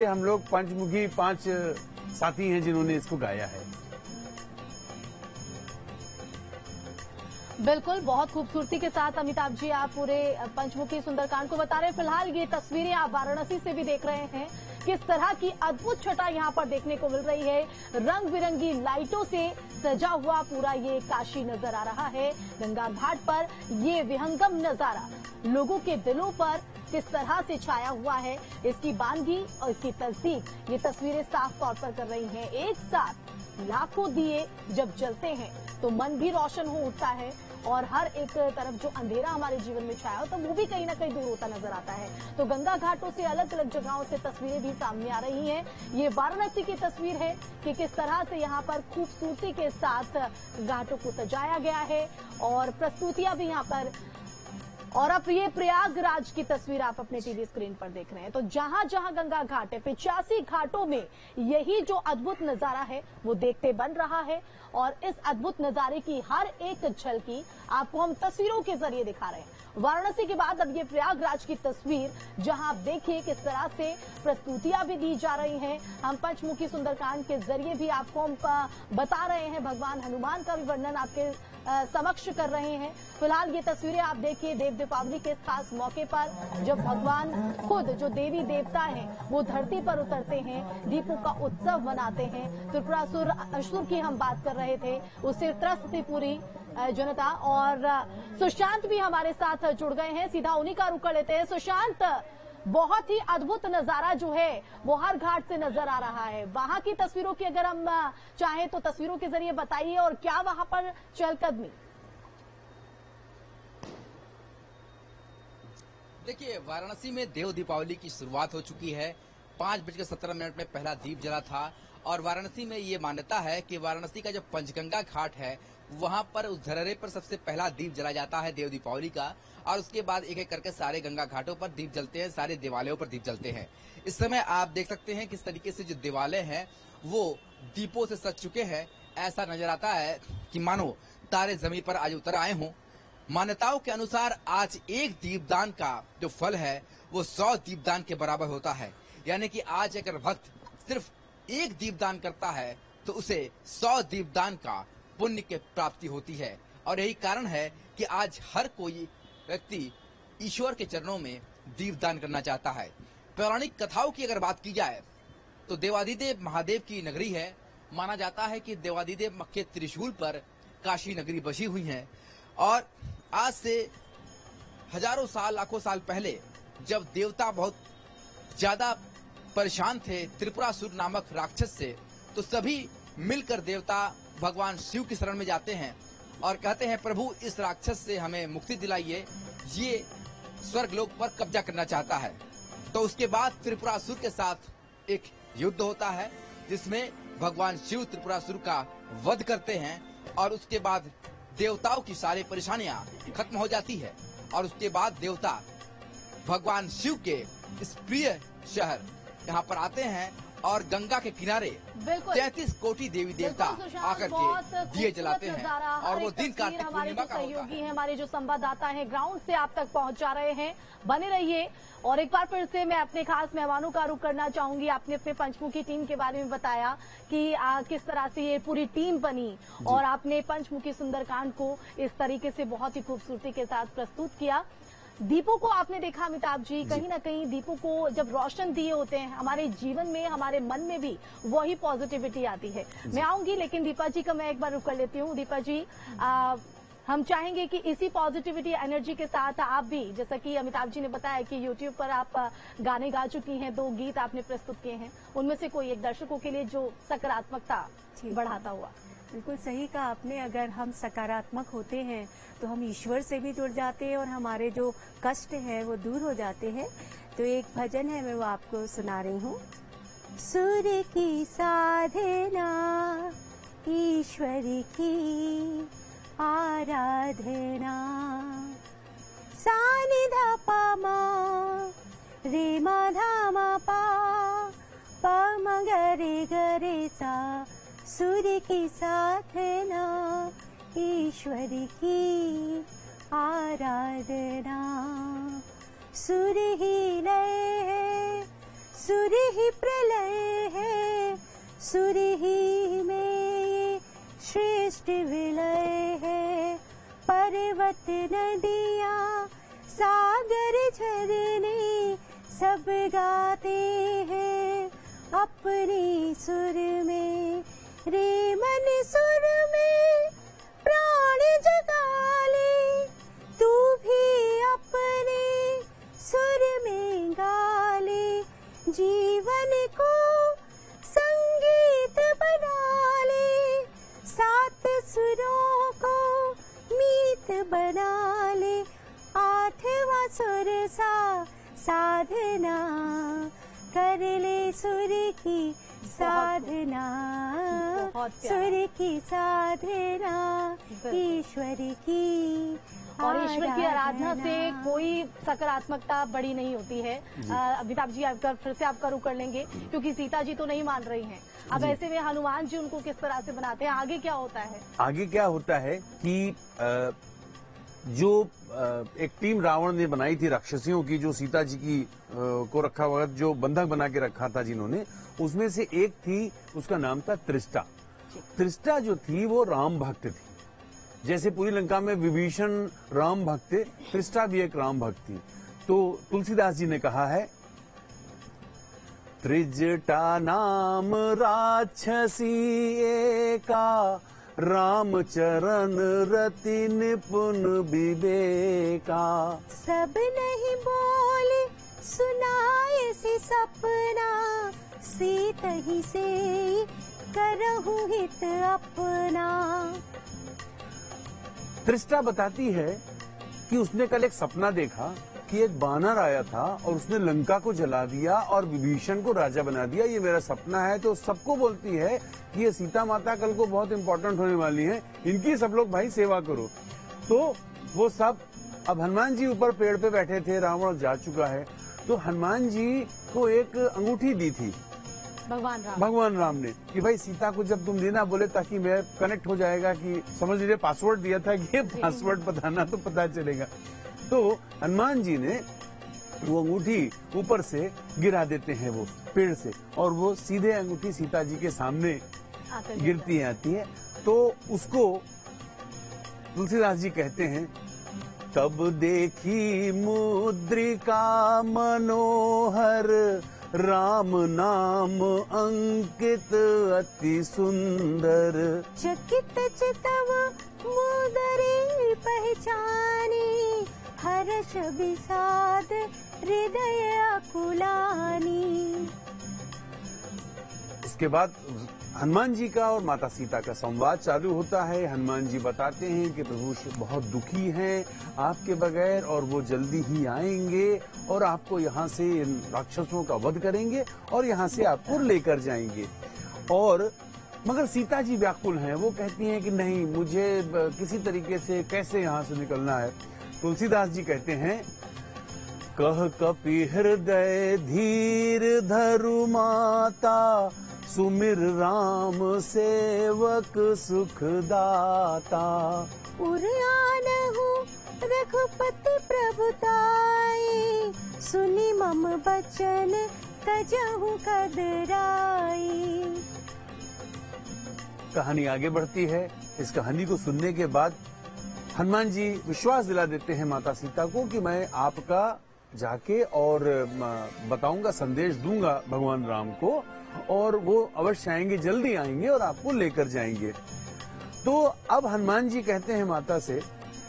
हम लोग पंचमुखी 5 साथी हैं जिन्होंने इसको गाया है। बिल्कुल, बहुत खूबसूरती के साथ अमिताभ जी आप पूरे पंचमुखी सुंदरकांड को बता रहे हैं। फिलहाल ये तस्वीरें आप वाराणसी से भी देख रहे हैं, किस तरह की अद्भुत छटा यहाँ पर देखने को मिल रही है। रंग बिरंगी लाइटों से सजा हुआ पूरा ये काशी नजर आ रहा है। गंगा घाट पर ये विहंगम नजारा लोगों के दिलों पर किस तरह से छाया हुआ है, इसकी बानगी और इसकी तस्दीक ये तस्वीरें साफ तौर पर कर रही हैं। एक साथ लाखों दिए जब जलते हैं तो मन भी रोशन हो उठता है और हर एक तरफ जो अंधेरा हमारे जीवन में छाया हो तो वो भी कहीं ना कहीं दूर होता नजर आता है। तो गंगा घाटों से अलग अलग जगहों से तस्वीरें भी सामने आ रही हैं। ये वाराणसी की तस्वीर है कि किस तरह से यहाँ पर खूबसूरती के साथ घाटों को सजाया गया है और प्रस्तुतियां भी यहाँ पर। और अब ये प्रयागराज की तस्वीर आप अपने टीवी स्क्रीन पर देख रहे हैं। तो जहां जहां गंगा घाट है, 85 घाटों में यही जो अद्भुत नजारा है वो देखते बन रहा है और इस अद्भुत नजारे की हर एक झलकी आपको हम तस्वीरों के जरिए दिखा रहे हैं। वाराणसी के बाद अब ये प्रयागराज की तस्वीर, जहां आप देखिए किस तरह से प्रस्तुतियां भी दी जा रही हैं। हम पंचमुखी सुंदरकांड के जरिए भी आपको हम बता रहे हैं, भगवान हनुमान का भी वर्णन आपके समक्ष कर रहे हैं। फिलहाल ये तस्वीरें आप देखिए देव दीपावली के खास मौके पर, जब भगवान खुद जो देवी देवता हैं वो धरती पर उतरते हैं, दीपों का उत्सव मनाते हैं। त्रिपुरासुर असुर की हम बात कर रहे थे, उससे त्रस्त थी पूरी जनता। और सुशांत भी हमारे साथ जुड़ गए हैं, सीधा उन्हीं का रुख कर लेते हैं। सुशांत, बहुत ही अद्भुत नजारा जो है वो हर घाट से नजर आ रहा है। वहां की तस्वीरों की अगर हम चाहें तो तस्वीरों के जरिए बताइए, और क्या वहां पर चहलकदमी? देखिए, वाराणसी में देव दीपावली की शुरुआत हो चुकी है। 5:17 में पहला दीप जला था और वाराणसी में ये मान्यता है कि वाराणसी का जो पंचगंगा घाट है वहां पर उस धरहरे पर सबसे पहला दीप जला जाता है देव दीपावली का, और उसके बाद एक एक करके सारे गंगा घाटों पर दीप जलते हैं, सारे देवालयों पर दीप जलते हैं। इस समय आप देख सकते हैं किस तरीके से जो देवालय हैं वो दीपों से सज चुके हैं। ऐसा नजर आता है कि मानो तारे जमीन पर आज उतर आए हों। मान्यताओं के अनुसार आज एक दीपदान का जो फल है वो 100 दीपदान के बराबर होता है। यानी कि आज अगर भक्त सिर्फ एक दीपदान करता है तो उसे 100 दीपदान का पुण्य की प्राप्ति होती है। और यही कारण है कि आज हर कोई व्यक्ति ईश्वर के चरणों में दीपदान करना चाहता है। पौराणिक कथाओं की अगर बात की जाए तो देवादिदेव महादेव की नगरी है। माना जाता है कि देवादिदेव के त्रिशूल पर काशी नगरी बसी हुई है। और आज से हजारों साल, लाखों साल पहले जब देवता बहुत ज्यादा परेशान थे त्रिपुरासुर नामक राक्षस से, तो सभी मिलकर देवता भगवान शिव की शरण में जाते हैं और कहते हैं, प्रभु इस राक्षस से हमें मुक्ति दिलाइए, ये स्वर्ग लोक पर कब्जा करना चाहता है। तो उसके बाद त्रिपुरासुर के साथ एक युद्ध होता है जिसमें भगवान शिव त्रिपुरासुर का वध करते हैं और उसके बाद देवताओं की सारी परेशानियां खत्म हो जाती है। और उसके बाद देवता भगवान शिव के इस प्रिय शहर यहाँ पर आते हैं और गंगा के किनारे 33 कोटि देवी देवता आकर के दिए जलाते हैं और वो दिन कार्तिक पूर्णिमा का होता है। हमारे जो संवाददाता हैं ग्राउंड से आप तक पहुंचा रहे हैं, बने रहिए। और एक बार फिर से मैं अपने खास मेहमानों का रुख करना चाहूंगी। आपने अपने पंचमुखी टीम के बारे में बताया कि किस तरह से ये पूरी टीम बनी और आपने पंचमुखी सुंदरकांड को इस तरीके से बहुत ही खूबसूरती के साथ प्रस्तुत किया। दीपों को आपने देखा अमिताभ जी, कहीं ना कहीं दीपों को जब रोशन दिए होते हैं हमारे जीवन में, हमारे मन में भी वही पॉजिटिविटी आती है। मैं आऊंगी, लेकिन दीपा जी का मैं एक बार रुक कर लेती हूँ। दीपा जी, हम चाहेंगे कि इसी पॉजिटिविटी एनर्जी के साथ आप भी, जैसा कि अमिताभ जी ने बताया कि यूट्यूब पर आप गाने गा चुकी हैं, 2 गीत आपने प्रस्तुत किए हैं, उनमें से कोई एक दर्शकों के लिए जो सकारात्मकता बढ़ाता हुआ। बिल्कुल सही कहा आपने। अगर हम सकारात्मक होते हैं तो हम ईश्वर से भी जुड़ जाते हैं और हमारे जो कष्ट हैं वो दूर हो जाते हैं। तो एक भजन है, मैं वो आपको सुना रही हूँ। सूर्य की साधना ईश्वर की आराधना, सानिधा पामा रे माधा मा पा पाम गरे गरे सा, सूर्य की साधना ईश्वर की आराधना। सूर्य ही लय है सुर ही प्रलय है, सुर ही में श्रेष्ठ विलय है। पर्वत नदियाँ सागर झरने सब गाते हैं अपने सुर में। रे मन सुर में प्राण जगा ले, तू भी अपने सुर में गा ले। जीवन को संगीत बना ले, सात सुरों को मीत बना ले। आठवां सुर सा साधना कर ले, सुर की साधना, सुर की साधना ईश्वर की। और ईश्वर की आराधना से कोई सकारात्मकता बड़ी नहीं होती है। अमिताभ जी फिर से आपका रुख कर लेंगे, क्योंकि सीता जी तो नहीं मान रही हैं। अब ऐसे में हनुमान जी उनको किस तरह से बनाते हैं, आगे क्या होता है? आगे क्या होता है कि जो एक टीम रावण ने बनाई थी राक्षसियों की, जो सीता जी की को रखा हुआ, जो बंधक बना के रखा था जिन्होंने, उसमें से एक थी, उसका नाम था त्रिष्टा। त्रिष्टा जो थी वो राम भक्त थी। जैसे पूरी लंका में विभीषण राम भक्त थे, त्रिष्टा भी एक राम भक्त थी। तो तुलसीदास जी ने कहा है, त्रिजटा नाम राक्षसी एका, राम चरण रति निपुण विवेका। सब नहीं बोले सुनाए से सपना, सीत ही से करहु हित अपना। त्रिष्टा बताती है कि उसने कल एक सपना देखा कि एक बानर आया था और उसने लंका को जला दिया और विभीषण को राजा बना दिया। ये मेरा सपना है। तो सबको बोलती है कि ये सीता माता कल को बहुत इंपॉर्टेंट होने वाली है, इनकी सब लोग भाई सेवा करो। तो वो सब, अब हनुमान जी ऊपर पेड़ पे बैठे थे, रावण जा चुका है, तो हनुमान जी को एक अंगूठी दी थी भगवान राम ने कि भाई सीता को जब तुम देना, बोले ताकि मैं कनेक्ट हो जाएगा, कि समझ लीजिए पासवर्ड दिया था कि ये पासवर्ड बताना तो पता चलेगा। तो हनुमान जी ने वो अंगूठी ऊपर से गिरा देते हैं वो पेड़ से, और वो सीधे अंगूठी सीता जी के सामने गिरती आती है। तो उसको तुलसीदास जी कहते हैं, तब देखी मुद्रिका मनोहर, राम नाम अंकित अति सुंदर। चकित चितव मुदरी पहचानी, हर्ष विषाद हृदय अकुलानी। इसके बाद हनुमान जी का और माता सीता का संवाद चालू होता है। हनुमान जी बताते हैं कि प्रभु बहुत दुखी हैं आपके बगैर, और वो जल्दी ही आएंगे और आपको यहाँ से इन राक्षसों का वध करेंगे और यहाँ से आपको लेकर जाएंगे। और मगर सीता जी व्याकुल हैं, वो कहती हैं कि नहीं, मुझे किसी तरीके से कैसे यहाँ से निकलना है। तुलसीदास जी कहते हैं, कह कपि हृदय धीर धरु माता, सुमिर राम सेवक सुखदाता। उरआनहु रघुपति प्रभुताई, सुनि मम बचन तजहु कदराई। कहानी आगे बढ़ती है। इस कहानी को सुनने के बाद हनुमान जी विश्वास दिला देते हैं माता सीता को कि मैं आपका जाके और बताऊंगा, संदेश दूंगा भगवान राम को, और वो अवश्य आएंगे, जल्दी आएंगे और आपको लेकर जाएंगे। तो अब हनुमान जी कहते हैं माता से,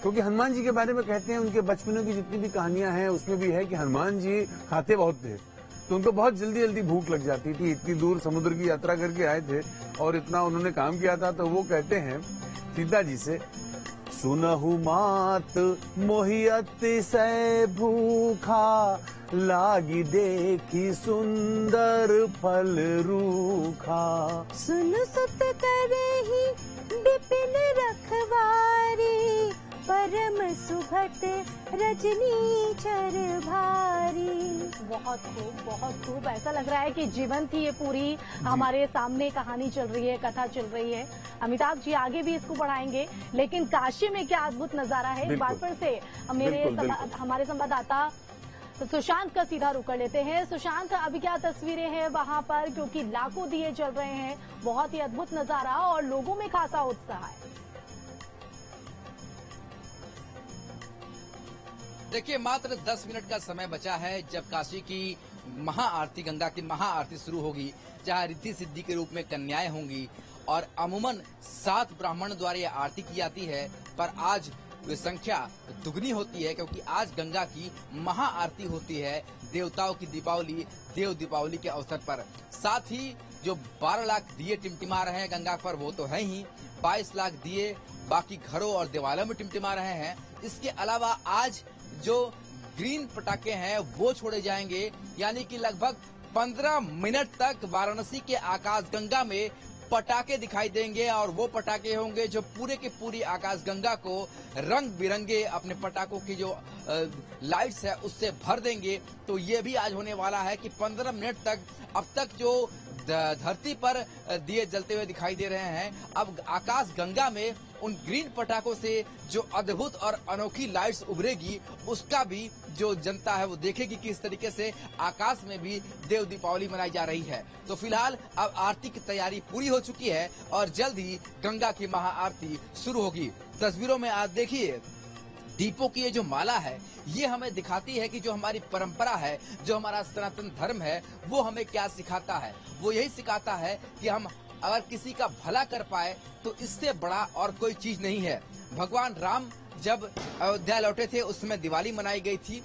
क्योंकि हनुमान जी के बारे में कहते हैं उनके बचपनों की जितनी भी कहानियां हैं उसमें भी है कि हनुमान जी खाते बहुत थे, तो उनको बहुत जल्दी जल्दी भूख लग जाती थी। इतनी दूर समुद्र की यात्रा करके आए थे और इतना उन्होंने काम किया था। तो वो कहते हैं सीता जी से, सुनहु मात मोहि अतिशय भूखा, लागी देखी सुंदर फल रूखा। सुन सुत करहि विपिन रखवारी, परम सुभट रजनी चर भारी। बहुत खूब, बहुत खूब। ऐसा लग रहा है कि जीवंत ही ये पूरी हमारे सामने कहानी चल रही है, कथा चल रही है। अमिताभ जी आगे भी इसको बढ़ाएंगे, लेकिन काशी में क्या अद्भुत नजारा है, इस बात पर से हमारे संवाददाता तो सुशांत का सीधा रुख कर लेते हैं। सुशांत, अभी क्या तस्वीरें हैं वहां पर, क्योंकि लाखों दिए जल रहे हैं, बहुत ही अद्भुत नजारा और लोगों में खासा उत्साह है। देखिए, मात्र 10 मिनट का समय बचा है जब काशी की महाआरती, गंगा की महाआरती शुरू होगी, जहां रिद्धि सिद्धि के रूप में कन्याएं होंगी और अमूमन 7 ब्राह्मण द्वारा यह आरती की जाती है। पर आज संख्या दुगनी होती है, क्योंकि आज गंगा की महाआरती होती है देवताओं की दीपावली, देव दीपावली के अवसर पर। साथ ही जो 12 लाख दिए टिमटिमा रहे हैं गंगा पर, वो तो है ही, 22 लाख दिए बाकी घरों और देवालयों में टिमटिमा रहे हैं। इसके अलावा आज जो ग्रीन पटाखे हैं वो छोड़े जाएंगे, यानी कि लगभग 15 मिनट तक वाराणसी के आकाशगंगा में पटाखे दिखाई देंगे और वो पटाखे होंगे जो पूरे के पूरी आकाशगंगा को रंग बिरंगे अपने पटाखों की जो लाइट्स है उससे भर देंगे। तो ये भी आज होने वाला है कि 15 मिनट तक, अब तक जो धरती पर दिए जलते हुए दिखाई दे रहे हैं, अब आकाश गंगा में उन ग्रीन पटाखों से जो अद्भुत और अनोखी लाइट्स उभरेगी, उसका भी जो जनता है वो देखेगी कि इस तरीके से आकाश में भी देव दीपावली मनाई जा रही है। तो फिलहाल अब आरती की तैयारी पूरी हो चुकी है और जल्द ही गंगा की महाआरती शुरू होगी। तस्वीरों में आज देखिए, दीपों की ये जो माला है ये हमें दिखाती है कि जो हमारी परंपरा है, जो हमारा सनातन धर्म है, वो हमें क्या सिखाता है। वो यही सिखाता है कि हम अगर किसी का भला कर पाए तो इससे बड़ा और कोई चीज नहीं है। भगवान राम जब अयोध्या लौटे थे उस समय दिवाली मनाई गई थी।